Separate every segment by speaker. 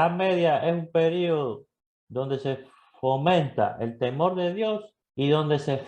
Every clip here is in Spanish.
Speaker 1: Edad Media es un periodo donde se fomenta el temor de Dios y donde se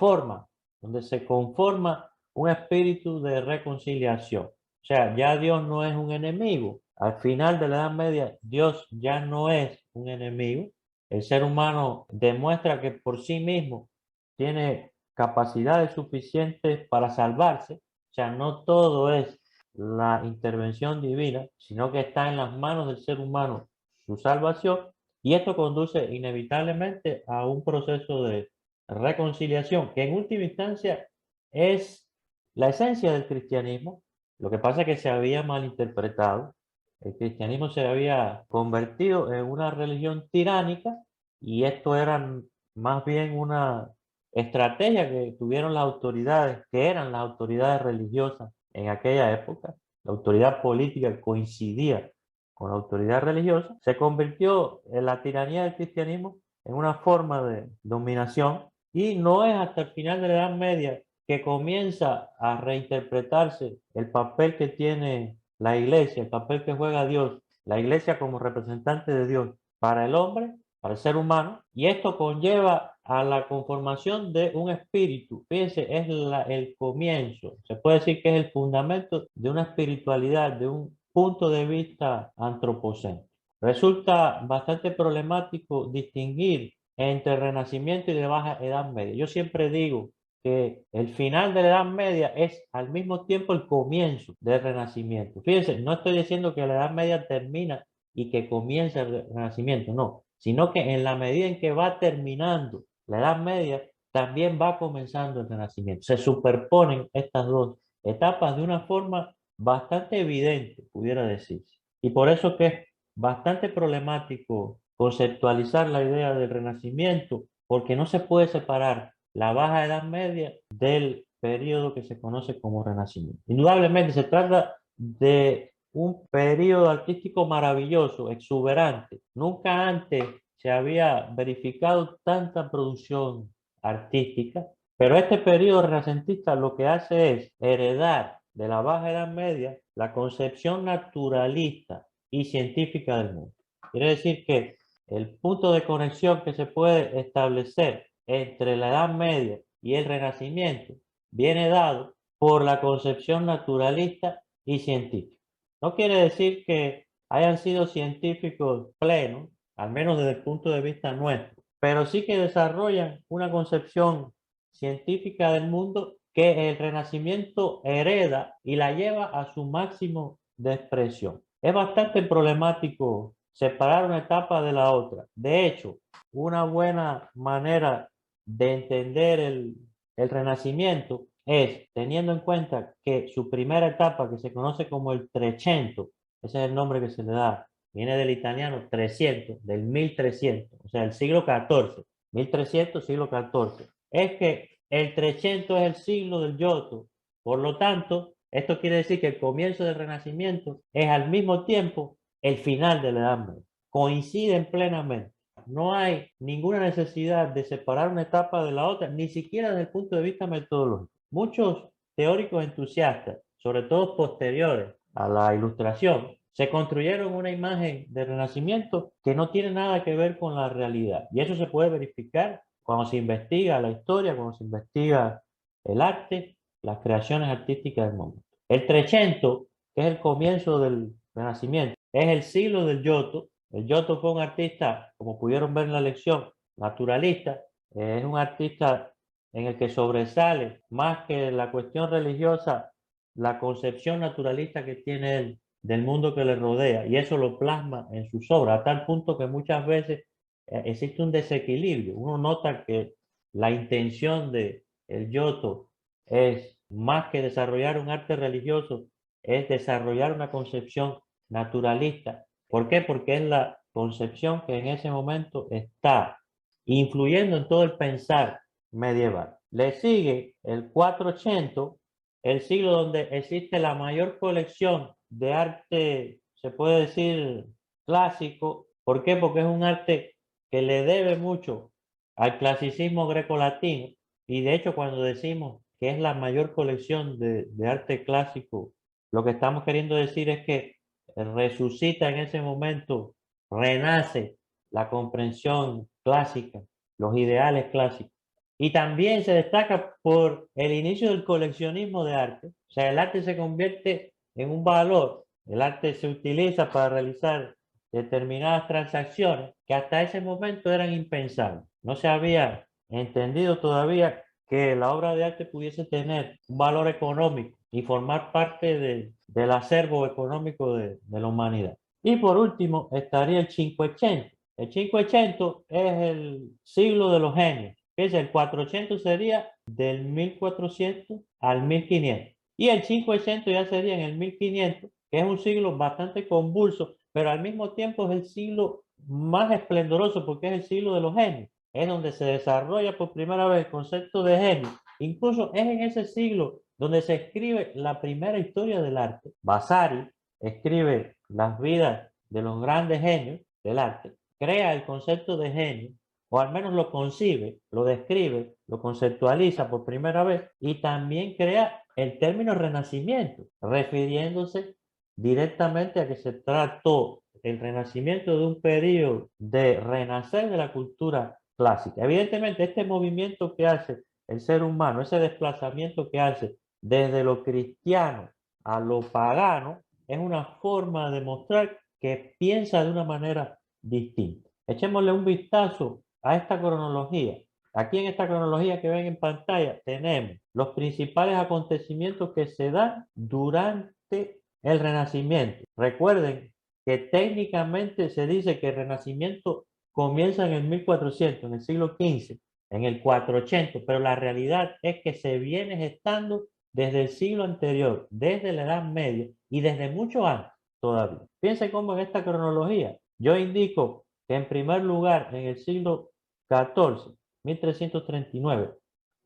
Speaker 1: conforma un espíritu de reconciliación. O sea, ya Dios no es un enemigo. Al final de la Edad Media, Dios ya no es un enemigo. El ser humano demuestra que por sí mismo tiene capacidades suficientes para salvarse. O sea, no todo es la intervención divina, sino que está en las manos del ser humano su salvación, y esto conduce inevitablemente a un proceso de reconciliación, que en última instancia es la esencia del cristianismo. Lo que pasa es que se había malinterpretado. El cristianismo se había convertido en una religión tiránica y esto era más bien una estrategia que tuvieron las autoridades, que eran las autoridades religiosas en aquella época. La autoridad política coincidía con la autoridad religiosa. Se convirtió en la tiranía del cristianismo en una forma de dominación, y no es hasta el final de la Edad Media que comienza a reinterpretarse el papel que tiene la iglesia, el papel que juega Dios, la iglesia como representante de Dios para el hombre, para el ser humano, y esto conlleva a la conformación de un espíritu. Fíjense, es el comienzo, se puede decir que es el fundamento de una espiritualidad, de un punto de vista antropocéntrico. Resulta bastante problemático distinguir entre Renacimiento y de Baja Edad Media. Yo siempre digo que el final de la Edad Media es al mismo tiempo el comienzo del Renacimiento. Fíjense, no estoy diciendo que la Edad Media termina y que comienza el Renacimiento, no, sino que en la medida en que va terminando la Edad Media, también va comenzando el Renacimiento. Se superponen estas dos etapas de una forma bastante evidente, pudiera decirse. Y por eso que es bastante problemático conceptualizar la idea del Renacimiento, porque no se puede separar la Baja Edad Media del periodo que se conoce como Renacimiento. Indudablemente se trata de un periodo artístico maravilloso, exuberante. Nunca antes se había verificado tanta producción artística, pero este periodo renacentista lo que hace es heredar de la Baja Edad Media la concepción naturalista y científica del mundo. Quiere decir que el punto de conexión que se puede establecer entre la Edad Media y el Renacimiento viene dado por la concepción naturalista y científica. No quiere decir que hayan sido científicos plenos, al menos desde el punto de vista nuestro, pero sí que desarrollan una concepción científica del mundo que el Renacimiento hereda y la lleva a su máximo de expresión. Es bastante problemático separar una etapa de la otra. De hecho, una buena manera de entender el Renacimiento es teniendo en cuenta que su primera etapa, que se conoce como el Trecento, ese es el nombre que se le da, viene del italiano 300, del 1300, o sea, el siglo XIV, 1300, siglo XIV. Es que el Trecento es el siglo del Giotto. Por lo tanto, esto quiere decir que el comienzo del Renacimiento es al mismo tiempo el final de la Edad Media. Coinciden plenamente. No hay ninguna necesidad de separar una etapa de la otra, ni siquiera desde el punto de vista metodológico. Muchos teóricos entusiastas, sobre todo posteriores a la Ilustración, se construyeron una imagen de Renacimiento que no tiene nada que ver con la realidad. Y eso se puede verificar cuando se investiga la historia, cuando se investiga el arte, las creaciones artísticas del momento. El Trecento, que es el comienzo del Renacimiento, es el siglo del Giotto. El Giotto fue un artista, como pudieron ver en la lección, naturalista. Es un artista en el que sobresale más que la cuestión religiosa, la concepción naturalista que tiene él del mundo que le rodea, y eso lo plasma en sus obras, a tal punto que muchas veces existe un desequilibrio. Uno nota que la intención de el Giotto es más que desarrollar un arte religioso, es desarrollar una concepción naturalista. ¿Por qué? Porque es la concepción que en ese momento está influyendo en todo el pensar medieval. Le sigue el 480, el siglo donde existe la mayor colección de arte, se puede decir, clásico. ¿Por qué? Porque es un arte que le debe mucho al clasicismo grecolatino, y de hecho cuando decimos que es la mayor colección de arte clásico, lo que estamos queriendo decir es que resucita en ese momento renace la comprensión clásica, los ideales clásicos. Y también se destaca por el inicio del coleccionismo de arte. O sea, el arte se convierte en un valor. El arte se utiliza para realizar determinadas transacciones que hasta ese momento eran impensables. No se había entendido todavía que la obra de arte pudiese tener un valor económico y formar parte del acervo económico de la humanidad. Y por último estaría el Cinquecento. El Cinquecento es el siglo de los genios. El 400 sería del 1400 al 1500. Y el 500 ya sería en el 1500, que es un siglo bastante convulso, pero al mismo tiempo es el siglo más esplendoroso porque es el siglo de los genios. Es donde se desarrolla por primera vez el concepto de genio. Incluso es en ese siglo donde se escribe la primera historia del arte. Vasari escribe las vidas de los grandes genios del arte, crea el concepto de genio, o al menos lo concibe, lo describe, lo conceptualiza por primera vez y también crea el término renacimiento, refiriéndose directamente a que se trató el renacimiento de un periodo de renacer de la cultura clásica. Evidentemente, este movimiento que hace el ser humano, ese desplazamiento que hace desde lo cristiano a lo pagano, es una forma de mostrar que piensa de una manera distinta. Echémosle un vistazo a esta cronología. Aquí en esta cronología que ven en pantalla tenemos los principales acontecimientos que se dan durante el Renacimiento. Recuerden que técnicamente se dice que el Renacimiento comienza en el 1400, en el siglo XV, en el 480, pero la realidad es que se viene gestando desde el siglo anterior, desde la Edad Media y desde mucho antes todavía. Piensen cómo en esta cronología yo indico que en primer lugar en el siglo XIV, 1339,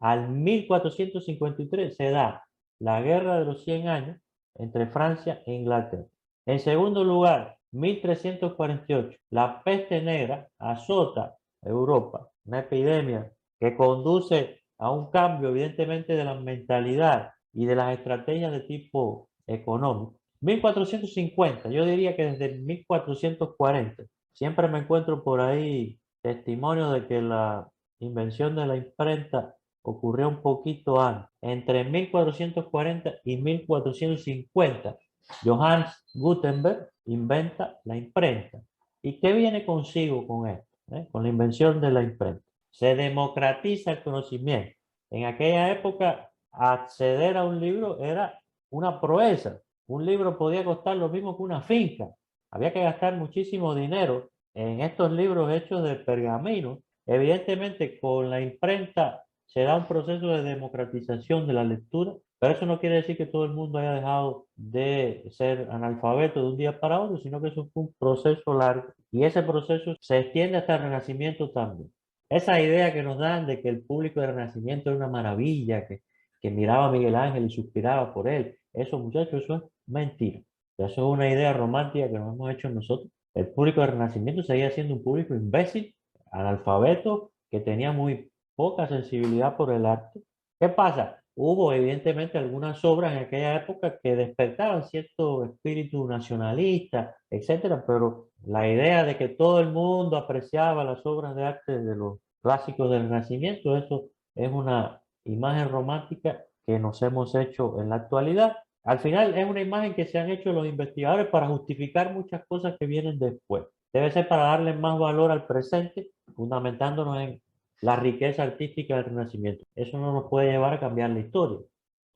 Speaker 1: al 1453 se da la Guerra de los 100 años entre Francia e Inglaterra. En segundo lugar, 1348, la peste negra azota Europa, una epidemia que conduce a un cambio evidentemente de la mentalidad y de las estrategias de tipo económico. 1450, yo diría que desde 1440, siempre me encuentro por ahí testimonios de que la invención de la imprenta ocurrió un poquito antes, entre 1440 y 1450. Johannes Gutenberg inventa la imprenta. ¿Y qué viene consigo con esto? Con la invención de la imprenta. Se democratiza el conocimiento. En aquella época, acceder a un libro era una proeza. Un libro podía costar lo mismo que una finca. Había que gastar muchísimo dinero en estos libros hechos de pergamino. Evidentemente, con la imprenta se da un proceso de democratización de la lectura, pero eso no quiere decir que todo el mundo haya dejado de ser analfabeto de un día para otro, sino que eso fue un proceso largo y ese proceso se extiende hasta el Renacimiento también. Esa idea que nos dan de que el público del Renacimiento era una maravilla, que miraba a Miguel Ángel y suspiraba por él, eso muchachos, eso es mentira. Eso es una idea romántica que nos hemos hecho nosotros. El público del Renacimiento seguía siendo un público imbécil, analfabeto, que tenía muy poca sensibilidad por el arte. ¿Qué pasa? Hubo evidentemente algunas obras en aquella época que despertaban cierto espíritu nacionalista, etcétera, pero la idea de que todo el mundo apreciaba las obras de arte de los clásicos del Renacimiento, eso es una imagen romántica que nos hemos hecho en la actualidad. Al final es una imagen que se han hecho los investigadores para justificar muchas cosas que vienen después. Debe ser para darle más valor al presente, fundamentándonos en la riqueza artística del Renacimiento. Eso no nos puede llevar a cambiar la historia.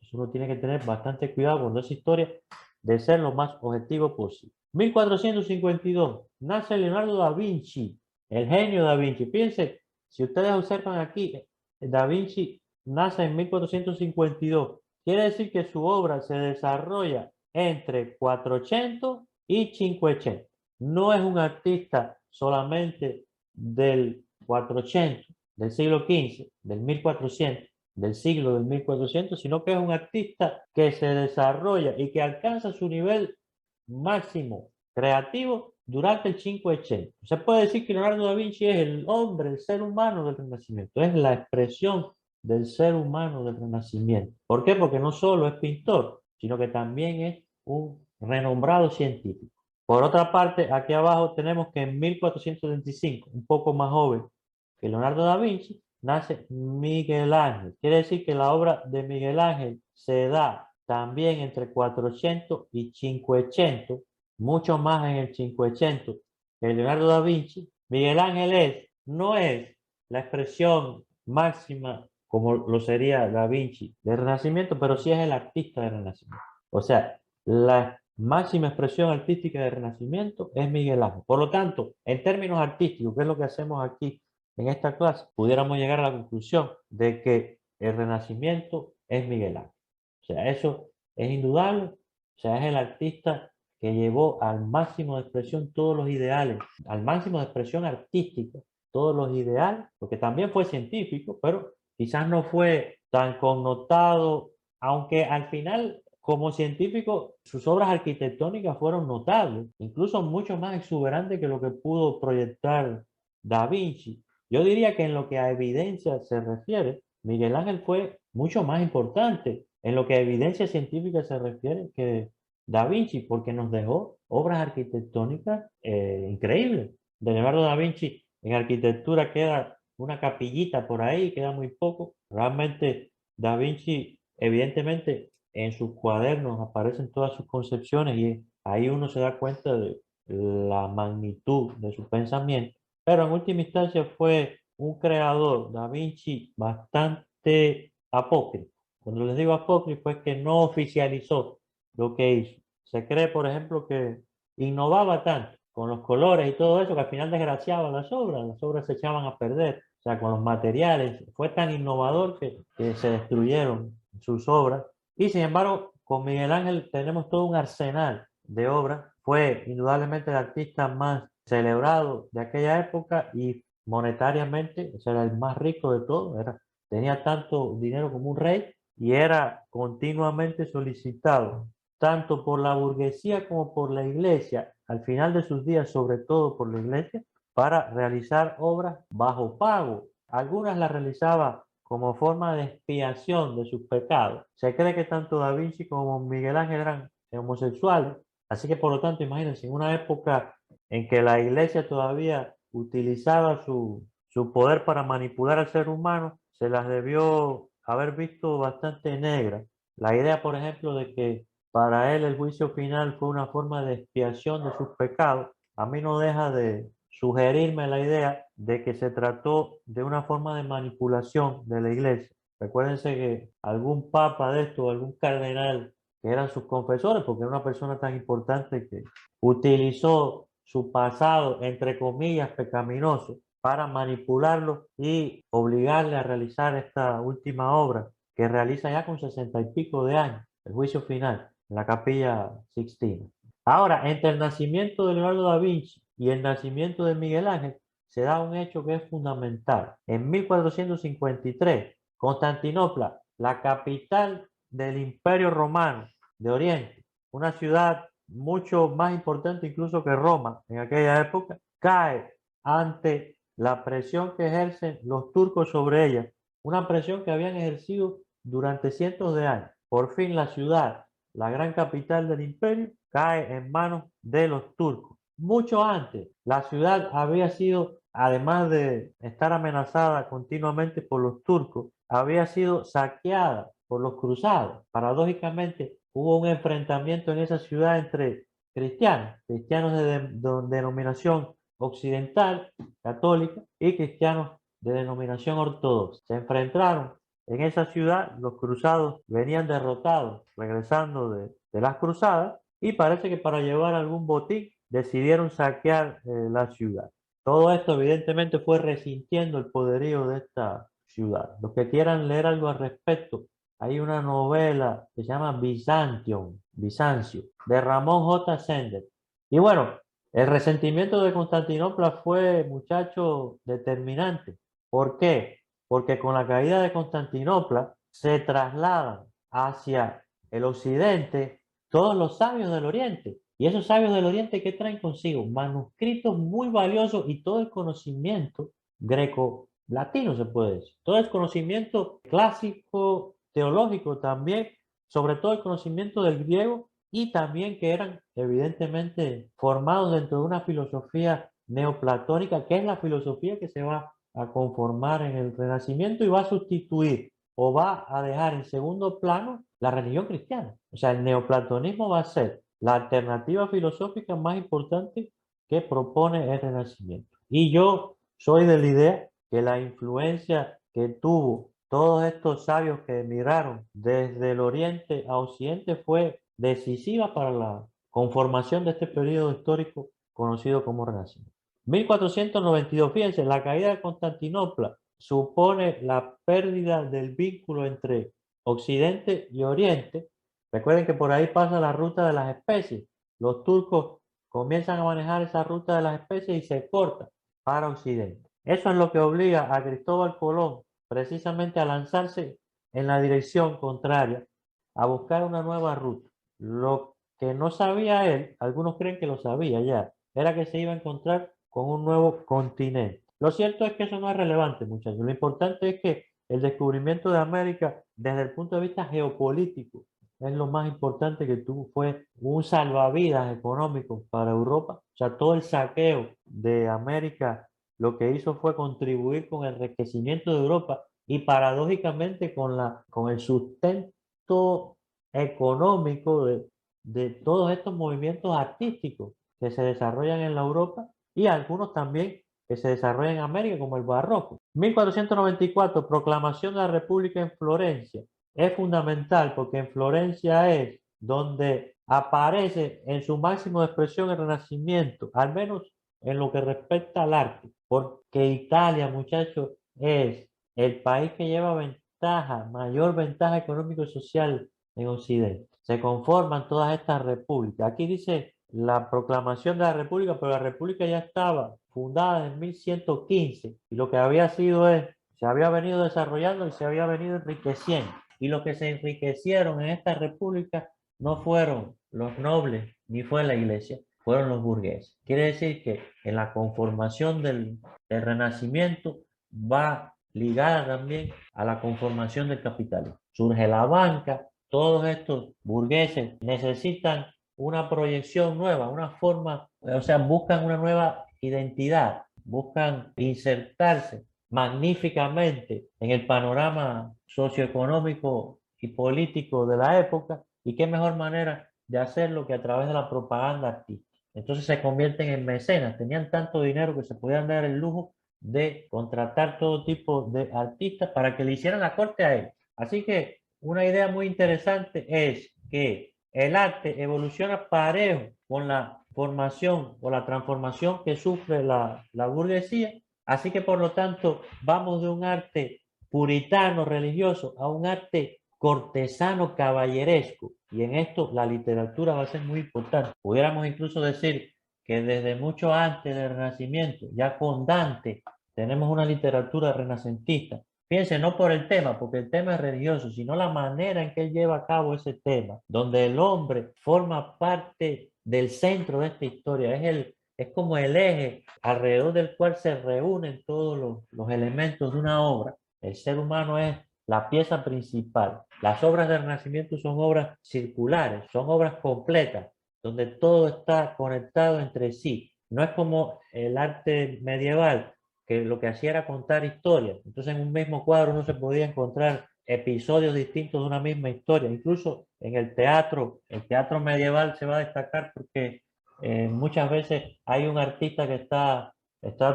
Speaker 1: Eso uno tiene que tener bastante cuidado con esa historia de ser lo más objetivo posible. 1452, nace Leonardo da Vinci, el genio da Vinci. Fíjense, si ustedes observan aquí, da Vinci nace en 1452. Quiere decir que su obra se desarrolla entre 400 y 500. No es un artista solamente del 400, del siglo XV, del 1400, del siglo del 1400, sino que es un artista que se desarrolla y que alcanza su nivel máximo creativo durante el 580. Se puede decir que Leonardo da Vinci es el hombre, el ser humano del Renacimiento, es la expresión del ser humano del Renacimiento. ¿Por qué? Porque no solo es pintor, sino que también es un renombrado científico. Por otra parte, aquí abajo tenemos que en 1425, un poco más joven que Leonardo da Vinci, nace Miguel Ángel. Quiere decir que la obra de Miguel Ángel se da también entre 400 y 500, mucho más en el 500 que Leonardo da Vinci. Miguel Ángel no es la expresión máxima como lo sería Da Vinci del Renacimiento, pero sí es el artista del Renacimiento. O sea, la máxima expresión artística del Renacimiento es Miguel Ángel. Por lo tanto, en términos artísticos, que es lo que hacemos aquí en esta clase, pudiéramos llegar a la conclusión de que el Renacimiento es Miguel Ángel. O sea, eso es indudable. O sea, es el artista que llevó al máximo de expresión todos los ideales, al máximo de expresión artística, todos los ideales, porque también fue científico, pero quizás no fue tan connotado, aunque al final, como científico, sus obras arquitectónicas fueron notables, incluso mucho más exuberantes que lo que pudo proyectar Da Vinci. Yo diría que en lo que a evidencia se refiere, Miguel Ángel fue mucho más importante en lo que a evidencia científica se refiere que Da Vinci, porque nos dejó obras arquitectónicas increíbles. De Leonardo da Vinci en arquitectura queda una capillita por ahí, queda muy poco. Realmente Da Vinci, evidentemente, en sus cuadernos aparecen todas sus concepciones y ahí uno se da cuenta de la magnitud de su pensamiento. Pero en última instancia fue un creador, Da Vinci, bastante apócrifo. Cuando les digo apócrifo es que no oficializó lo que hizo. Se cree, por ejemplo, que innovaba tanto con los colores y todo eso que al final desgraciaba las obras se echaban a perder. O sea, con los materiales, fue tan innovador que se destruyeron sus obras. Y sin embargo, con Miguel Ángel tenemos todo un arsenal de obras. Fue indudablemente el artista más celebrado de aquella época y monetariamente, o sea, era el más rico de todos, tenía tanto dinero como un rey y era continuamente solicitado tanto por la burguesía como por la iglesia, al final de sus días, sobre todo por la iglesia, para realizar obras bajo pago. Algunas las realizaba como forma de expiación de sus pecados. Se cree que tanto Da Vinci como Miguel Ángel eran homosexuales, así que por lo tanto, imagínense, en una época en que la iglesia todavía utilizaba su poder para manipular al ser humano, se las debió haber visto bastante negras. La idea, por ejemplo, de que para él el juicio final fue una forma de expiación de sus pecados, a mí no deja de sugerirme la idea de que se trató de una forma de manipulación de la iglesia. Recuérdense que algún papa de esto, algún cardenal que eran sus confesores, porque era una persona tan importante que utilizó su pasado, entre comillas, pecaminoso, para manipularlo y obligarle a realizar esta última obra que realiza ya con 60 y pico de años, el juicio final, en la Capilla Sixtina. Ahora, entre el nacimiento de Leonardo da Vinci y el nacimiento de Miguel Ángel, se da un hecho que es fundamental. En 1453, Constantinopla, la capital del Imperio Romano de Oriente, una ciudad mucho más importante incluso que Roma en aquella época, cae ante la presión que ejercen los turcos sobre ella, una presión que habían ejercido durante cientos de años. Por fin la ciudad, la gran capital del imperio, cae en manos de los turcos. Mucho antes, la ciudad había sido, además de estar amenazada continuamente por los turcos, había sido saqueada por los cruzados. Paradójicamente, hubo un enfrentamiento en esa ciudad entre cristianos de denominación occidental, católica, y cristianos de denominación ortodoxa. Se enfrentaron en esa ciudad, los cruzados venían derrotados, regresando de las cruzadas, y parece que para llevar algún botín decidieron saquear la ciudad. Todo esto evidentemente fue resintiendo el poderío de esta ciudad. Los que quieran leer algo al respecto, hay una novela que se llama Bizancio, de Ramón J. Sender. Y bueno, el resentimiento de Constantinopla fue, muchacho, determinante. ¿Por qué? Porque con la caída de Constantinopla se trasladan hacia el occidente todos los sabios del oriente. Y esos sabios del oriente, ¿qué traen consigo? Manuscritos muy valiosos y todo el conocimiento greco-latino, se puede decir. Todo el conocimiento clásico, teológico también, sobre todo el conocimiento del griego y también que eran evidentemente formados dentro de una filosofía neoplatónica, que es la filosofía que se va a conformar en el Renacimiento y va a sustituir o va a dejar en segundo plano la religión cristiana. O sea, el neoplatonismo va a ser la alternativa filosófica más importante que propone el Renacimiento. Y yo soy de la idea que la influencia que tuvo todos estos sabios que emigraron desde el oriente a occidente fue decisiva para la conformación de este periodo histórico conocido como Renacimiento. 1492, fíjense, la caída de Constantinopla supone la pérdida del vínculo entre Occidente y Oriente. Recuerden que por ahí pasa la ruta de las especies. Los turcos comienzan a manejar esa ruta de las especies y se corta para Occidente. Eso es lo que obliga a Cristóbal Colón precisamente a lanzarse en la dirección contraria, a buscar una nueva ruta. Lo que no sabía él, algunos creen que lo sabía ya, era que se iba a encontrar con un nuevo continente. Lo cierto es que eso no es relevante, muchachos. Lo importante es que el descubrimiento de América desde el punto de vista geopolítico es lo más importante que tuvo, fue un salvavidas económico para Europa. O sea, todo el saqueo de América lo que hizo fue contribuir con el enriquecimiento de Europa y paradójicamente con el sustento económico de todos estos movimientos artísticos que se desarrollan en la Europa y algunos también que se desarrollan en América, como el barroco. 1494, proclamación de la República en Florencia. Es fundamental porque en Florencia es donde aparece en su máximo de expresión el Renacimiento, al menos en lo que respecta al arte, porque Italia, muchachos, es el país que lleva ventaja, mayor ventaja económico y social en Occidente. Se conforman todas estas repúblicas. Aquí dice la proclamación de la república, pero la república ya estaba fundada en 1115 y lo que había sido es, se había venido desarrollando y se había venido enriqueciendo. Y los que se enriquecieron en esta república no fueron los nobles ni fue la iglesia, fueron los burgueses. Quiere decir que en la conformación del Renacimiento va ligada también a la conformación del capitalismo. Surge la banca, todos estos burgueses necesitan una proyección nueva, una forma, o sea, buscan una nueva identidad, buscan insertarse magníficamente en el panorama socioeconómico y político de la época, y qué mejor manera de hacerlo que a través de la propaganda artística. Entonces se convierten en mecenas, tenían tanto dinero que se podían dar el lujo de contratar todo tipo de artistas para que le hicieran la corte a él. Así que una idea muy interesante es que el arte evoluciona parejo con la formación o la transformación que sufre la burguesía. Así que por lo tanto vamos de un arte puritano, religioso, a un arte cortesano, caballeresco. Y en esto la literatura va a ser muy importante. Pudiéramos incluso decir que desde mucho antes del Renacimiento, ya con Dante, tenemos una literatura renacentista. Fíjense, no por el tema, porque el tema es religioso, sino la manera en que él lleva a cabo ese tema, donde el hombre forma parte del centro de esta historia, es como el eje alrededor del cual se reúnen todos los elementos de una obra. El ser humano es la pieza principal. Las obras del Renacimiento son obras circulares, son obras completas, donde todo está conectado entre sí. No es como el arte medieval, que lo que hacía era contar historias. Entonces en un mismo cuadro no se podía encontrar episodios distintos de una misma historia. Incluso en el teatro medieval se va a destacar porque muchas veces hay un artista que está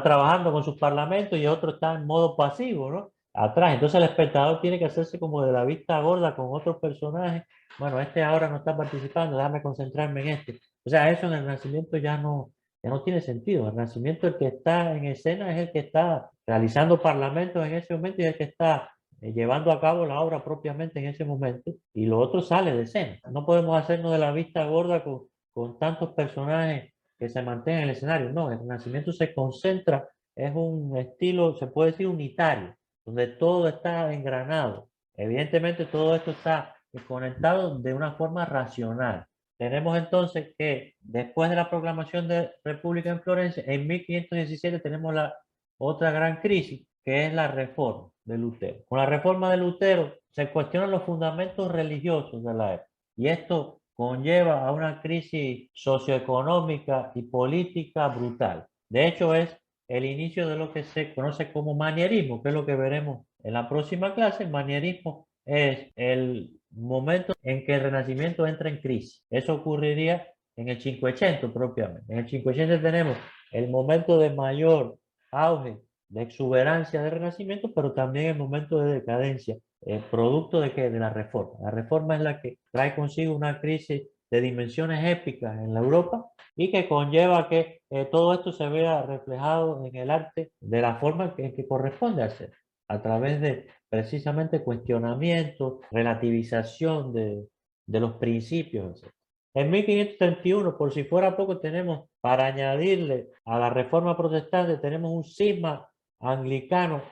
Speaker 1: trabajando con sus parlamentos y otro está en modo pasivo, ¿no? Atrás. Entonces el espectador tiene que hacerse como de la vista gorda con otros personajes. Bueno, este ahora no está participando, déjame concentrarme en este. O sea, eso en el Renacimiento ya no tiene sentido. El Renacimiento, el que está en escena es el que está realizando parlamentos en ese momento y el que está llevando a cabo la obra propiamente en ese momento, y lo otro sale de escena. No podemos hacernos de la vista gorda con tantos personajes que se mantengan en el escenario. No, el Renacimiento se concentra, es un estilo, se puede decir, unitario, donde todo está engranado. Evidentemente todo esto está conectado de una forma racional. Tenemos entonces que después de la proclamación de República en Florencia, en 1517 tenemos la otra gran crisis, que es la reforma de Lutero. Con la reforma de Lutero se cuestionan los fundamentos religiosos de la época. Y esto conlleva a una crisis socioeconómica y política brutal. De hecho, es el inicio de lo que se conoce como manierismo, que es lo que veremos en la próxima clase. El manierismo es el momento en que el Renacimiento entra en crisis. Eso ocurriría en el Cinquecento propiamente. En el Cinquecento tenemos el momento de mayor auge, de exuberancia del Renacimiento, pero también el momento de decadencia, producto de que de la Reforma. La Reforma es la que trae consigo una crisis de dimensiones épicas en la Europa y que conlleva que todo esto se vea reflejado en el arte de la forma que corresponde hacer, a través de precisamente cuestionamiento, relativización de los principios, etc. En 1531, por si fuera poco, tenemos, para añadirle a la Reforma Protestante, tenemos un cisma anglicano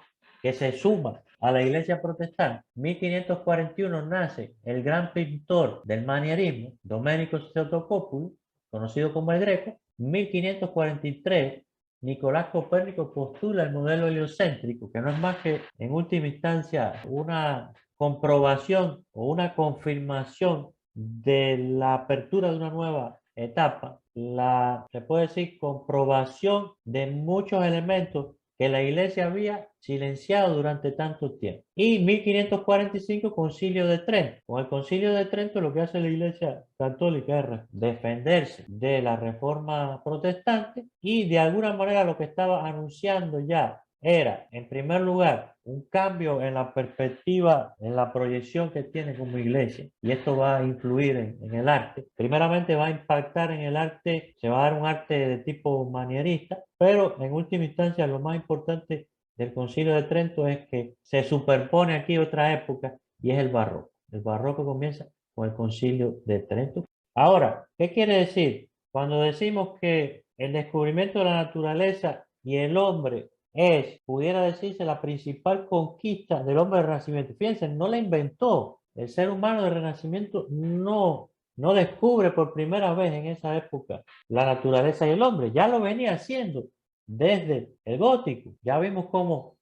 Speaker 1: que se suma a la Iglesia Protestante. 1541 nace el gran pintor del manierismo, Domenico Sottopopulo, conocido como el Greco. 1543, Nicolás Copérnico postula el modelo heliocéntrico, que no es más que, en última instancia, una comprobación o una confirmación de la apertura de una nueva etapa, se puede decir, comprobación de muchos elementos que la iglesia había silenciado durante tanto tiempo. Y 1545, Concilio de Trento. Con el Concilio de Trento lo que hace la iglesia católica es defenderse de la reforma protestante y de alguna manera lo que estaba anunciando ya era, en primer lugar, un cambio en la perspectiva, en la proyección que tiene como iglesia. Y esto va a influir en el arte. Primeramente va a impactar en el arte, se va a dar un arte de tipo manierista, pero en última instancia lo más importante del Concilio de Trento es que se superpone aquí otra época y es el barroco. El barroco comienza con el Concilio de Trento. Ahora, ¿qué quiere decir? Cuando decimos que el descubrimiento de la naturaleza y el hombre es, pudiera decirse, la principal conquista del hombre del Renacimiento. Fíjense, no la inventó. El ser humano del Renacimiento no descubre por primera vez en esa época la naturaleza y el hombre. Ya lo venía haciendo desde el gótico. Ya vimos cómo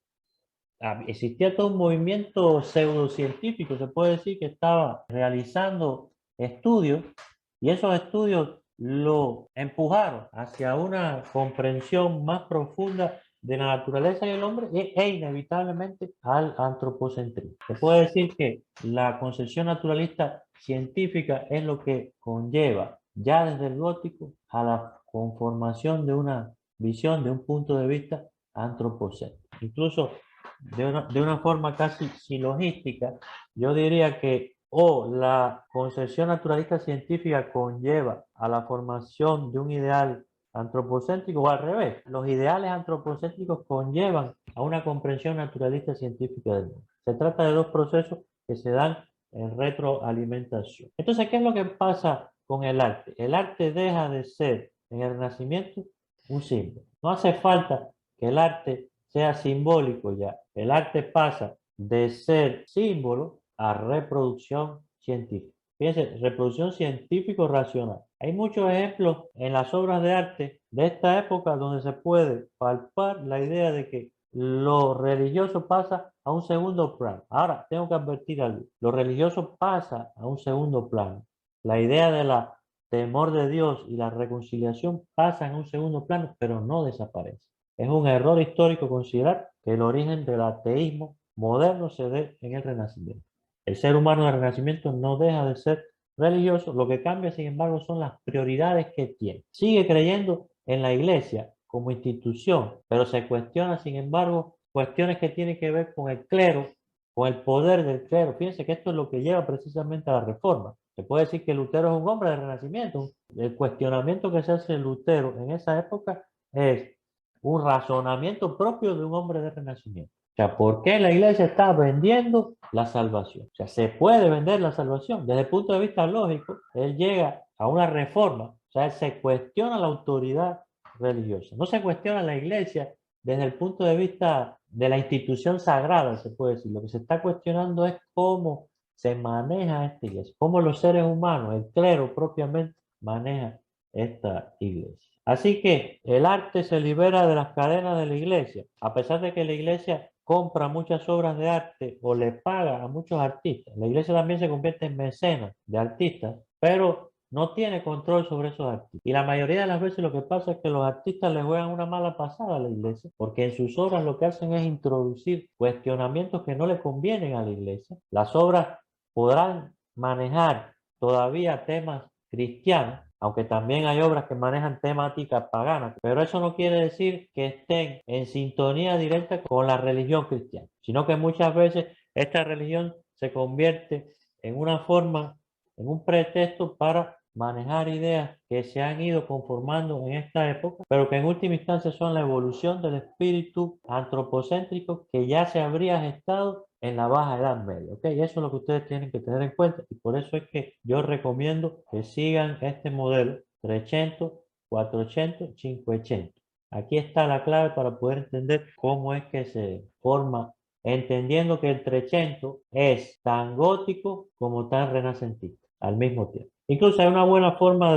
Speaker 1: existía todo un movimiento pseudocientífico, se puede decir, que estaba realizando estudios y esos estudios lo empujaron hacia una comprensión más profunda de la naturaleza y el hombre inevitablemente al antropocentrismo. Se puede decir que la concepción naturalista científica es lo que conlleva ya desde el gótico a la conformación de una visión, de un punto de vista antropocéntrico. Incluso de una forma casi silogística, yo diría que o la concepción naturalista científica conlleva a la formación de un ideal antropocéntrico o al revés. Los ideales antropocéntricos conllevan a una comprensión naturalista científica del mundo. Se trata de dos procesos que se dan en retroalimentación. Entonces, ¿qué es lo que pasa con el arte? El arte deja de ser en el Renacimiento un símbolo. No hace falta que el arte sea simbólico ya. El arte pasa de ser símbolo a reproducción científica. Fíjense, reproducción científico-racional. Hay muchos ejemplos en las obras de arte de esta época donde se puede palpar la idea de que lo religioso pasa a un segundo plano. Ahora, tengo que advertir algo. Lo religioso pasa a un segundo plano. La idea de la temor de Dios y la reconciliación pasan a un segundo plano, pero no desaparece. Es un error histórico considerar que el origen del ateísmo moderno se dé en el Renacimiento. El ser humano del Renacimiento no deja de ser religioso, lo que cambia, sin embargo, son las prioridades que tiene. Sigue creyendo en la iglesia como institución, pero se cuestiona, sin embargo, cuestiones que tienen que ver con el clero, con el poder del clero. Fíjense que esto es lo que lleva precisamente a la reforma. Se puede decir que Lutero es un hombre del Renacimiento. El cuestionamiento que se hace Lutero en esa época es un razonamiento propio de un hombre del Renacimiento. O sea, ¿por qué la iglesia está vendiendo la salvación? O sea, se puede vender la salvación. Desde el punto de vista lógico, él llega a una reforma. O sea, él se cuestiona la autoridad religiosa. No se cuestiona la iglesia desde el punto de vista de la institución sagrada, se puede decir. Lo que se está cuestionando es cómo se maneja esta iglesia, cómo los seres humanos, el clero propiamente, maneja esta iglesia. Así que el arte se libera de las cadenas de la iglesia, a pesar de que la iglesia compra muchas obras de arte o le paga a muchos artistas. La iglesia también se convierte en mecenas de artistas. pero no tiene control sobre esos artistas. Y la mayoría de las veces lo que pasa es que los artistas le juegan una mala pasada a la iglesia, porque en sus obras lo que hacen es introducir cuestionamientos que no le convienen a la iglesia. Las obras podrán manejar todavía temas cristianos, aunque también hay obras que manejan temáticas paganas, pero eso no quiere decir que estén en sintonía directa con la religión cristiana, sino que muchas veces esta religión se convierte en una forma, en un pretexto para manejar ideas que se han ido conformando en esta época, pero que en última instancia son la evolución del espíritu antropocéntrico que ya se habría gestado en la Baja Edad Media, ¿ok? Eso es lo que ustedes tienen que tener en cuenta y por eso es que yo recomiendo que sigan este modelo 300, 400, 500. Aquí está la clave para poder entender cómo es que se forma, entendiendo que el 300 es tan gótico como tan renacentista al mismo tiempo. Incluso hay una buena forma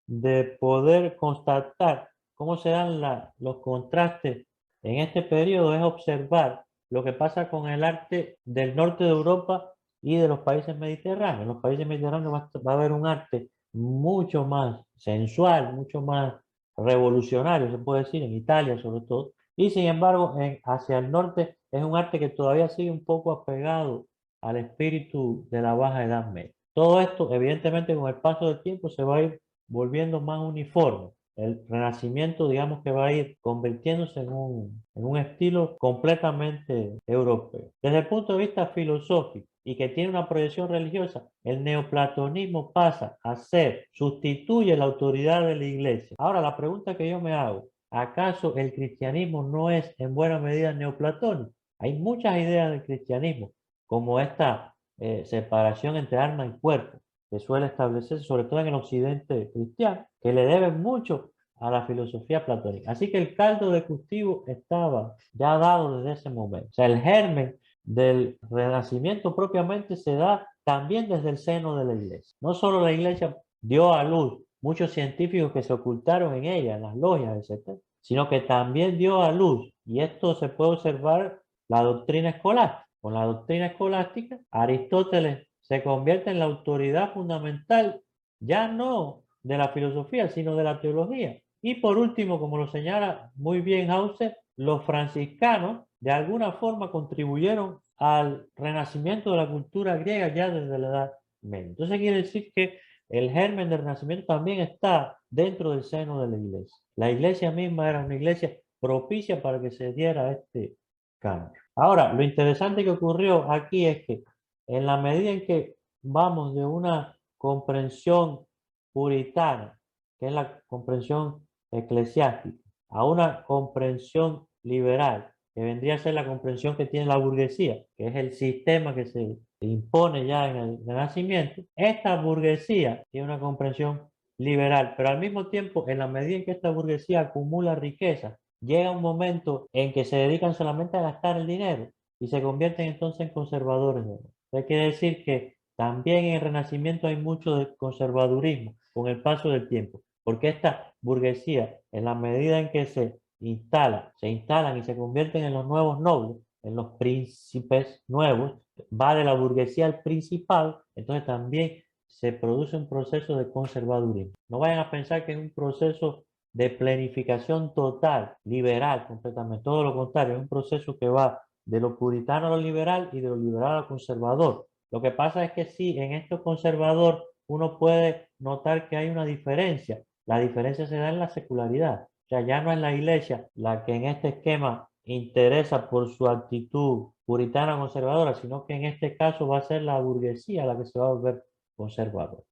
Speaker 1: de poder constatar cómo se dan los contrastes en este periodo, es observar lo que pasa con el arte del norte de Europa y de los países mediterráneos. En los países mediterráneos va a haber un arte mucho más sensual, mucho más revolucionario, se puede decir, en Italia sobre todo. Y sin embargo, hacia el norte es un arte que todavía sigue un poco apegado al espíritu de la Baja Edad Media. Todo esto, evidentemente, con el paso del tiempo se va a ir volviendo más uniforme. El Renacimiento, digamos que va a ir convirtiéndose en un estilo completamente europeo. Desde el punto de vista filosófico y que tiene una proyección religiosa, el neoplatonismo pasa a ser, sustituye la autoridad de la iglesia. Ahora, la pregunta que yo me hago, ¿acaso el cristianismo no es en buena medida neoplatónico? Hay muchas ideas del cristianismo, como esta separación entre alma y cuerpo, que suele establecerse sobre todo en el occidente cristiano, que le deben mucho a la filosofía platónica. Así que el caldo de cultivo estaba ya dado desde ese momento. O sea, el germen del renacimiento propiamente se da también desde el seno de la iglesia. No solo la iglesia dio a luz muchos científicos que se ocultaron en ella, en las logias, etc., sino que también dio a luz, y esto se puede observar, la doctrina escolástica. Con la doctrina escolástica, Aristóteles se convierte en la autoridad fundamental, ya no de la filosofía, sino de la teología. Y por último, como lo señala muy bien Hauser, los franciscanos de alguna forma contribuyeron al renacimiento de la cultura griega ya desde la Edad Media. Entonces quiere decir que el germen del renacimiento también está dentro del seno de la iglesia. La iglesia misma era una iglesia propicia para que se diera este cambio. Ahora, lo interesante que ocurrió aquí es que en la medida en que vamos de una comprensión puritana, que es la comprensión eclesiástica, a una comprensión liberal, que vendría a ser la comprensión que tiene la burguesía, que es el sistema que se impone ya en el Renacimiento, esta burguesía tiene una comprensión liberal, pero al mismo tiempo, en la medida en que esta burguesía acumula riqueza, llega un momento en que se dedican solamente a gastar el dinero y se convierten entonces en conservadores. Eso quiere decir que también en el Renacimiento hay mucho de conservadurismo con el paso del tiempo, porque esta burguesía, en la medida en que se instalan y se convierten en los nuevos nobles, en los príncipes nuevos, va de la burguesía al principado, entonces también se produce un proceso de conservadurismo. No vayan a pensar que es un proceso de planificación total, liberal completamente, todo lo contrario, es un proceso que va de lo puritano a lo liberal y de lo liberal a lo conservador. Lo que pasa es que sí, en esto conservador uno puede notar que hay una diferencia. La diferencia se da en la secularidad. O sea, ya no es la iglesia la que en este esquema interesa por su actitud puritana conservadora, sino que en este caso va a ser la burguesía la que se va a volver conservadora.